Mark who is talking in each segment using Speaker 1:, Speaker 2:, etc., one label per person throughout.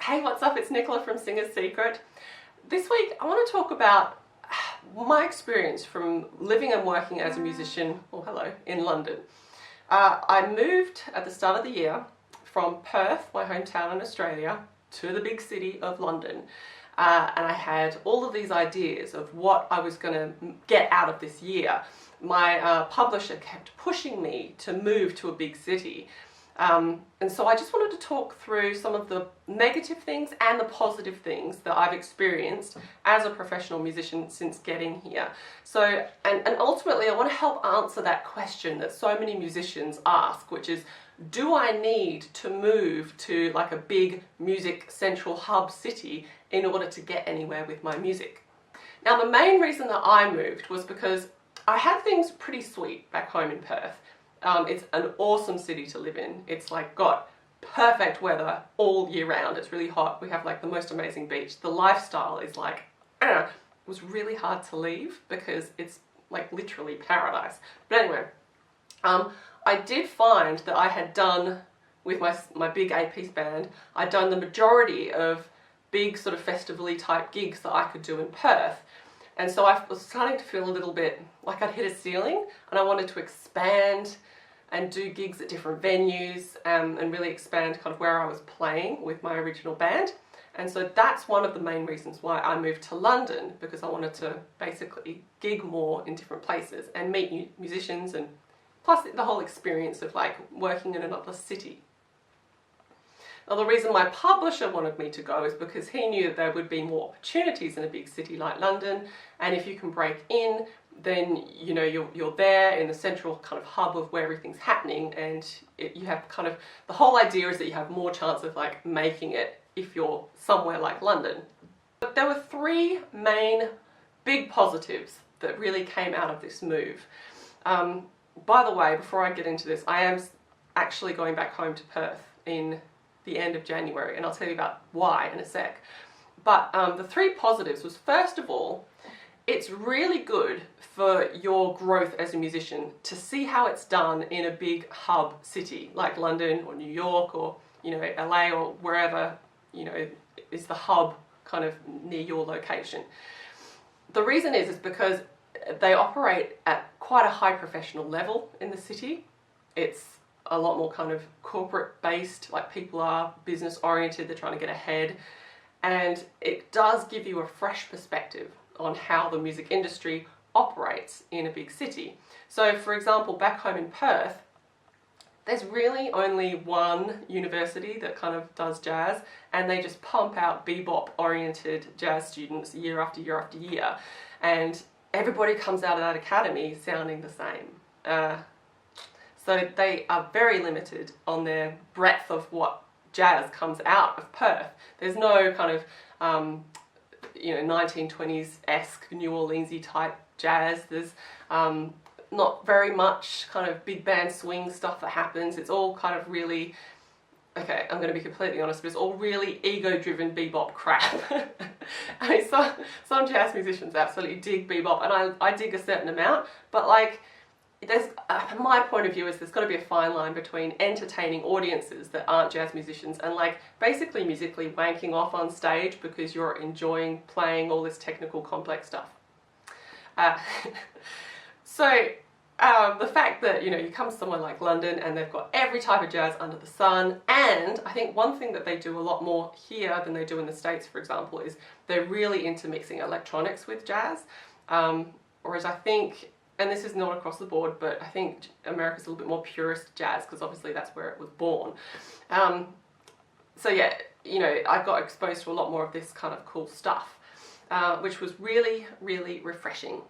Speaker 1: Hey, what's up? It's Nicola from Singer's Secret. This week I want to talk about my experience from living and working as a musician, in London. I moved at the start of the year from Perth, my hometown in Australia, to the big city of London. And I had all of these ideas of what I was going to get out of this year. My publisher kept pushing me to move to a big city. And so I just wanted to talk through some of the negative things and the positive things that I've experienced as a professional musician since getting here. So, and ultimately I want to help answer that question that so many musicians ask, which is, do I need to move to like a big music central hub city in order to get anywhere with my music? Now, the main reason that I moved was because I had things pretty sweet back home in Perth. It's an awesome city to live in. It's like got perfect weather all year round. It's really hot. We have like the most amazing beach. The lifestyle is like, it was really hard to leave because it's like literally paradise. But anyway, I did find that I had done, with my big 8-piece band, I'd done the majority of big sort of festival-y type gigs that I could do in Perth. And so I was starting to feel a little bit like I'd hit a ceiling, and I wanted to expand and do gigs at different venues and really expand kind of where I was playing with my original band. And so that's one of the main reasons why I moved to London, because I wanted to basically gig more in different places and meet new musicians, and plus the whole experience of like working in another city. Now, the reason my publisher wanted me to go is because he knew that there would be more opportunities in a big city like London, and if you can break in, then you know you're there in the central kind of hub of where everything's happening, and you have kind of, the whole idea is that you have more chance of like making it if you're somewhere like London. But there were three main big positives that really came out of this move. By the way, before I get into this, I am actually going back home to Perth in the end of January, and I'll tell you about why in a sec. But the three positives was, first of all, it's really good for your growth as a musician to see how it's done in a big hub city like London or New York or, you know, LA or wherever, you know, is the hub kind of near your location. The reason is because they operate at quite a high professional level in the city. It's a lot more kind of corporate based, like people are business oriented, they're trying to get ahead, and it does give you a fresh perspective on how the music industry operates in a big city. So for example, back home in Perth, there's really only one university that kind of does jazz, and they just pump out bebop oriented jazz students year after year after year, and everybody comes out of that academy sounding the same. So they are very limited on their breadth of what jazz comes out of Perth. There's no kind of, 1920s-esque New Orleans-y type jazz. There's not very much kind of big band swing stuff that happens. It's all kind of really, okay, I'm going to be completely honest, but it's all really ego-driven bebop crap. I mean, some jazz musicians absolutely dig bebop, and I dig a certain amount, but like, there's, my point of view is there's got to be a fine line between entertaining audiences that aren't jazz musicians and like basically musically wanking off on stage because you're enjoying playing all this technical complex stuff. The fact that, you know, you come to somewhere like London and they've got every type of jazz under the sun, and I think one thing that they do a lot more here than they do in the States, for example, is they're really into mixing electronics with jazz, whereas I think, and this is not across the board, but I think America's a little bit more purist jazz because obviously that's where it was born. So yeah, you know, I got exposed to a lot more of this kind of cool stuff, which was really, really refreshing.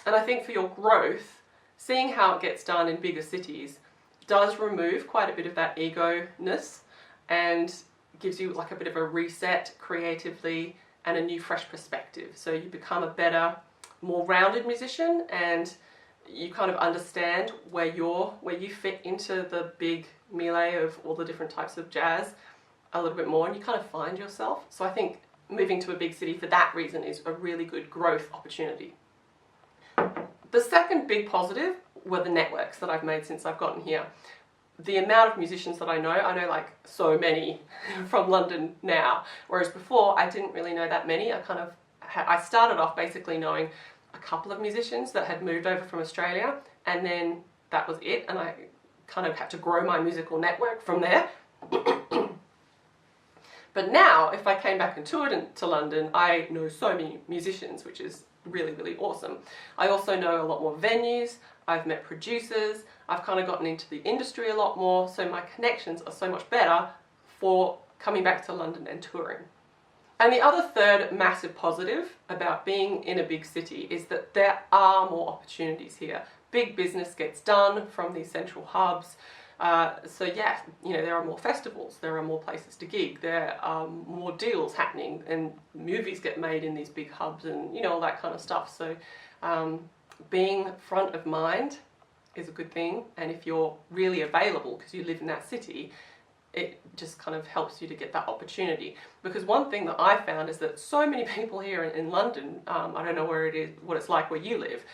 Speaker 1: And I think for your growth, seeing how it gets done in bigger cities does remove quite a bit of that ego-ness and gives you like a bit of a reset creatively and a new fresh perspective. So you become a better, more rounded musician, and you kind of understand where you fit into the big melee of all the different types of jazz a little bit more, and you kind of find yourself. So I think moving to a big city for that reason is a really good growth opportunity. The second big positive were the networks that I've made since I've gotten here. the amount of musicians that I know like so many from London now, whereas before I didn't really know that many. I started off basically knowing a couple of musicians that had moved over from Australia, and then that was it, and I kind of had to grow my musical network from there. But now, if I came back and toured to London, I know so many musicians, which is really, really awesome. I also know a lot more venues, I've met producers, I've kind of gotten into the industry a lot more, so my connections are so much better for coming back to London and touring. And the other third massive positive about being in a big city is that there are more opportunities here. Big business gets done from these central hubs. So yeah, you know, there are more festivals, there are more places to gig, there are more deals happening, and movies get made in these big hubs, and you know, all that kind of stuff. So being front of mind is a good thing, and if you're really available because you live in that city, it just kind of helps you to get that opportunity. Because one thing that I found is that so many people here in London, I don't know where it is, what it's like where you live,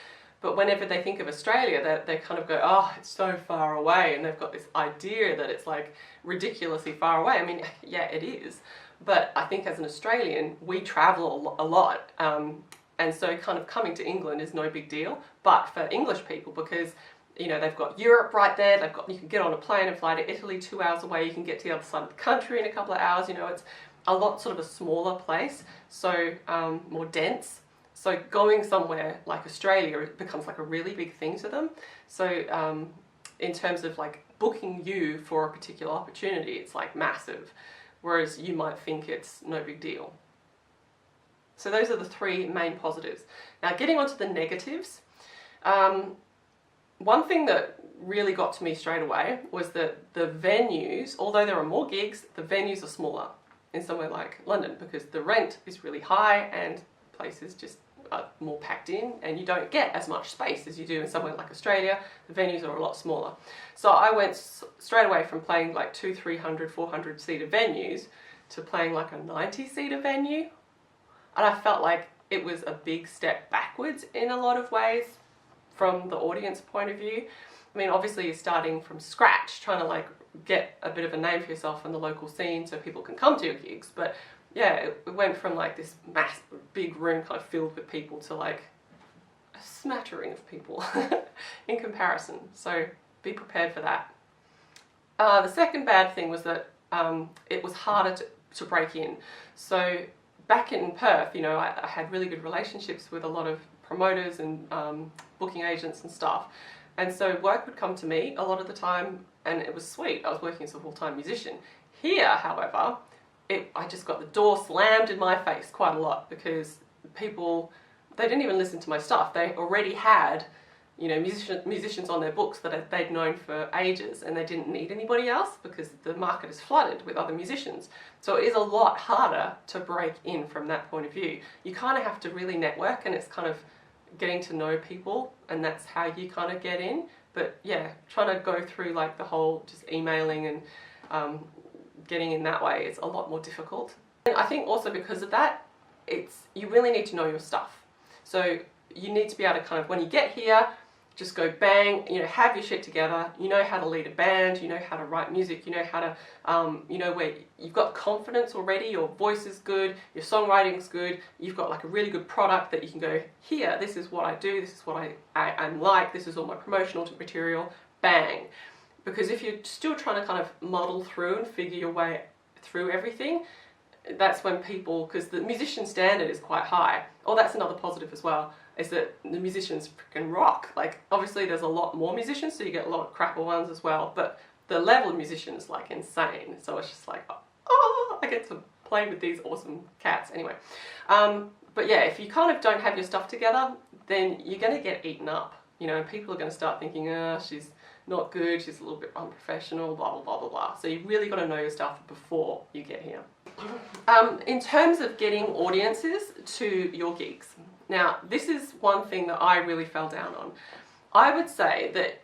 Speaker 1: but whenever they think of Australia, they kind of go, oh, it's so far away, and they've got this idea that it's like ridiculously far away. I mean, yeah, it is, but I think as an Australian, we travel a lot, and so kind of coming to England is no big deal. But for English people, because you know, they've got Europe right there, you can get on a plane and fly to Italy 2 hours away, you can get to the other side of the country in a couple of hours, you know, it's a lot sort of a smaller place, so more dense. So going somewhere like Australia, it becomes like a really big thing to them. So in terms of like booking you for a particular opportunity, it's like massive, whereas you might think it's no big deal. So those are the three main positives. Now getting onto the negatives, one thing that really got to me straight away was that the venues, although there are more gigs, the venues are smaller in somewhere like London because the rent is really high and places just are more packed in, and you don't get as much space as you do in somewhere like Australia. The venues are a lot smaller. So I went straight away from playing like 200, 300, 400 seater venues to playing like a 90-seater venue. And I felt like it was a big step backwards in a lot of ways from the audience point of view. I mean, obviously you're starting from scratch, trying to like get a bit of a name for yourself in the local scene so people can come to your gigs, but yeah, it went from like this massive, big room kind of filled with people to like a smattering of people in comparison. So be prepared for that. The second bad thing was that it was harder to break in. So back in Perth, you know, I had really good relationships with a lot of promoters and booking agents and stuff. And so work would come to me a lot of the time, and it was sweet. I was working as a full-time musician. Here, however, I just got the door slammed in my face quite a lot because people, they didn't even listen to my stuff. They already had, you know, musicians on their books that they'd known for ages, and they didn't need anybody else because the market is flooded with other musicians. So it is a lot harder to break in from that point of view. You kind of have to really network, and it's kind of getting to know people, and that's how you kind of get in. But yeah, trying to go through like the whole just emailing and getting in that way, it's a lot more difficult. And I think also because of that, you really need to know your stuff. So you need to be able to kind of, when you get here, just go bang, you know, have your shit together, you know how to lead a band, you know how to write music, you know how to, you know, where you've got confidence already, your voice is good, your songwriting's good, you've got like a really good product that you can go, here, this is what I do, this is what I'm like, this is all my promotional material, bang. Because if you're still trying to kind of muddle through and figure your way through everything, that's when people, because the musician standard is quite high. Oh, that's another positive as well, is that the musicians freaking rock. Like, obviously there's a lot more musicians, so you get a lot of crapper ones as well, but the level of musician is like insane. So it's just like, oh, I get to play with these awesome cats. Anyway, but yeah, if you kind of don't have your stuff together, then you're going to get eaten up, you know, and people are going to start thinking, oh, she's not good, she's a little bit unprofessional, blah, blah, blah, blah, blah. So you really got to know your stuff before you get here. In terms of getting audiences to your gigs, now this is one thing that I really fell down on. I would say that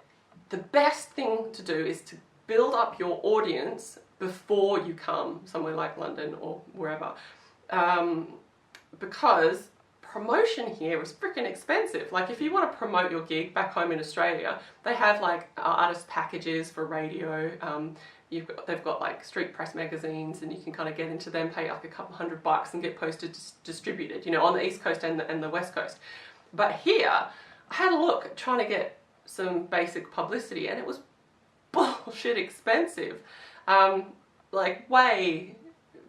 Speaker 1: the best thing to do is to build up your audience before you come somewhere like London or wherever, because promotion here is freaking expensive. Like if you want to promote your gig back home in Australia, they have like artist packages for radio. They've got like street press magazines, and you can kind of get into them, pay like a couple $100 and get posted, distributed, you know, on the East Coast and the West Coast. But here, I had a look trying to get some basic publicity, and it was bullshit expensive. Like way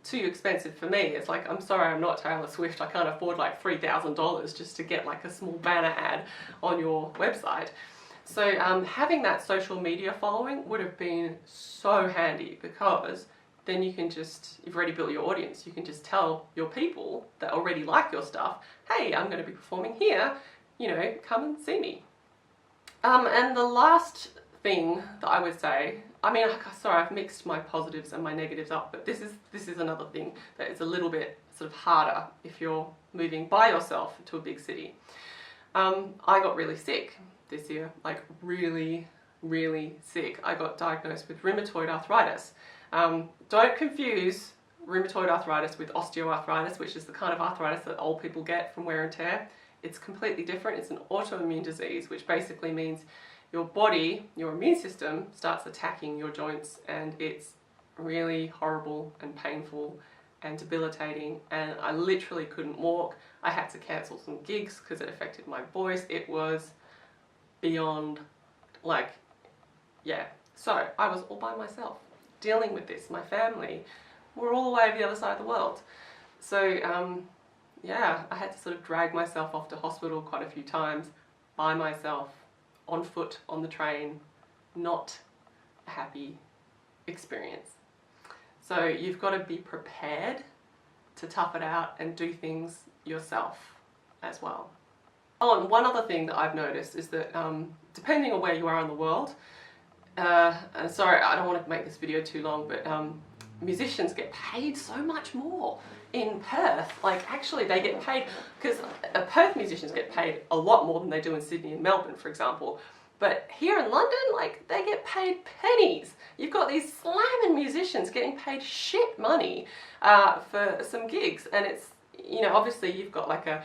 Speaker 1: too expensive for me. It's like, I'm sorry, I'm not Taylor Swift. I can't afford like $3,000 just to get like a small banner ad on your website. So having that social media following would have been so handy, because then you can just, you've already built your audience, you can just tell your people that already like your stuff, hey, I'm going to be performing here, you know, come and see me. And the last thing that I would say, I mean, sorry, I've mixed my positives and my negatives up, but this is another thing that is a little bit sort of harder if you're moving by yourself to a big city. I got really sick this year, like really, really sick. I got diagnosed with rheumatoid arthritis. Don't confuse rheumatoid arthritis with osteoarthritis, which is the kind of arthritis that old people get from wear and tear. It's completely different. It's an autoimmune disease, which basically means your body, your immune system, starts attacking your joints, and it's really horrible and painful and debilitating, and I literally couldn't walk. I had to cancel some gigs because it affected my voice. It was beyond, like, yeah. So I was all by myself dealing with this. My family were all the way over the other side of the world. So yeah, I had to sort of drag myself off to hospital quite a few times by myself, on foot, on the train. Not a happy experience. So you've got to be prepared to tough it out and do things yourself as well. Oh, and one other thing that I've noticed is that depending on where you are in the world, and sorry, I don't want to make this video too long, but musicians get paid so much more in Perth. Like, actually they get paid, because Perth musicians get paid a lot more than they do in Sydney and Melbourne, for example. But here in London, like, they get paid pennies. You've got these slamming musicians getting paid shit money for some gigs, and it's, you know, obviously you've got like a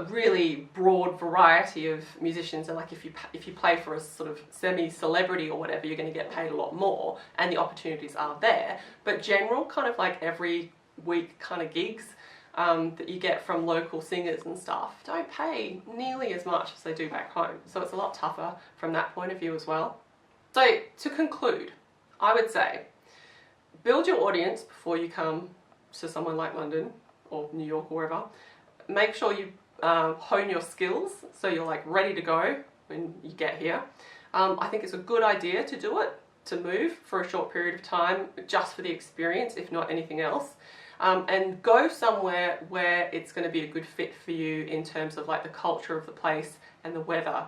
Speaker 1: really broad variety of musicians, and like if you play for a sort of semi-celebrity or whatever, you're going to get paid a lot more, and the opportunities are there. But general kind of like every week kind of gigs that you get from local singers and stuff don't pay nearly as much as they do back home. So it's a lot tougher from that point of view as well. So to conclude, I would say build your audience before you come to somewhere like London or New York or wherever. Make sure you hone your skills so you're like ready to go when you get here. I think it's a good idea to do it, to move for a short period of time just for the experience, if not anything else. And go somewhere where it's going to be a good fit for you in terms of like the culture of the place and the weather.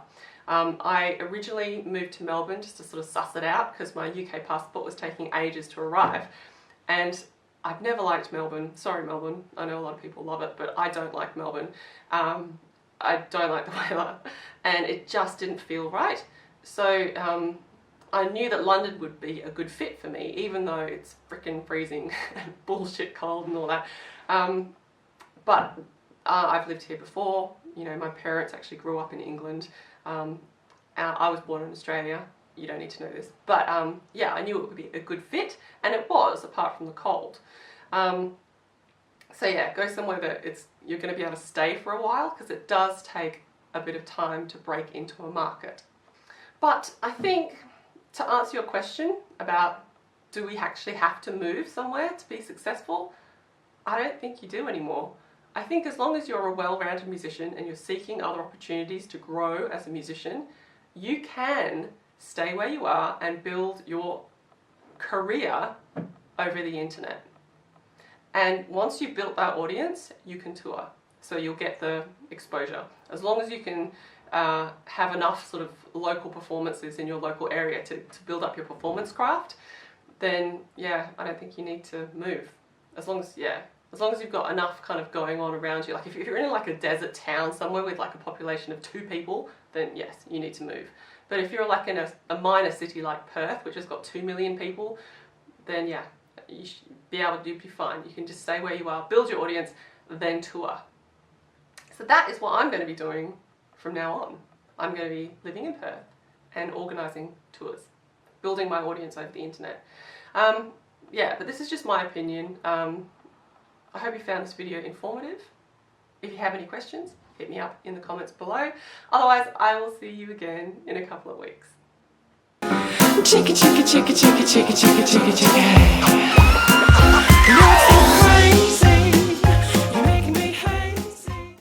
Speaker 1: I originally moved to Melbourne just to sort of suss it out because my UK passport was taking ages to arrive, and I've never liked Melbourne. Sorry Melbourne, I know a lot of people love it, but I don't like Melbourne. I don't like the weather, and it just didn't feel right. So I knew that London would be a good fit for me, even though it's freaking freezing and bullshit cold and all that. But I've lived here before. You know, my parents actually grew up in England. I was born in Australia. You don't need to know this. But yeah, I knew it would be a good fit, and it was, apart from the cold. So yeah, go somewhere that you're going to be able to stay for a while, because it does take a bit of time to break into a market. But I think, to answer your question about do we actually have to move somewhere to be successful, I don't think you do anymore. I think as long as you're a well-rounded musician and you're seeking other opportunities to grow as a musician, you can stay where you are and build your career over the internet. And once you've built that audience, you can tour. So you'll get the exposure. As long as you can have enough sort of local performances in your local area to build up your performance craft, then yeah, I don't think you need to move. As long as you've got enough kind of going on around you. Like if you're in like a desert town somewhere with like a population of 2 people, then yes, you need to move. But if you're like in a minor city like Perth, which has got 2 million people, then yeah, you should be able to be fine. You can just stay where you are, build your audience, then tour. So that is what I'm going to be doing from now on. I'm going to be living in Perth and organising tours, building my audience over the internet. Yeah, but this is just my opinion. I hope you found this video informative. If you have any questions, hit me up in the comments below. Otherwise, I will see you again in a couple of weeks. Chicka chicka chicka chicka chicka chicka chicka chicka.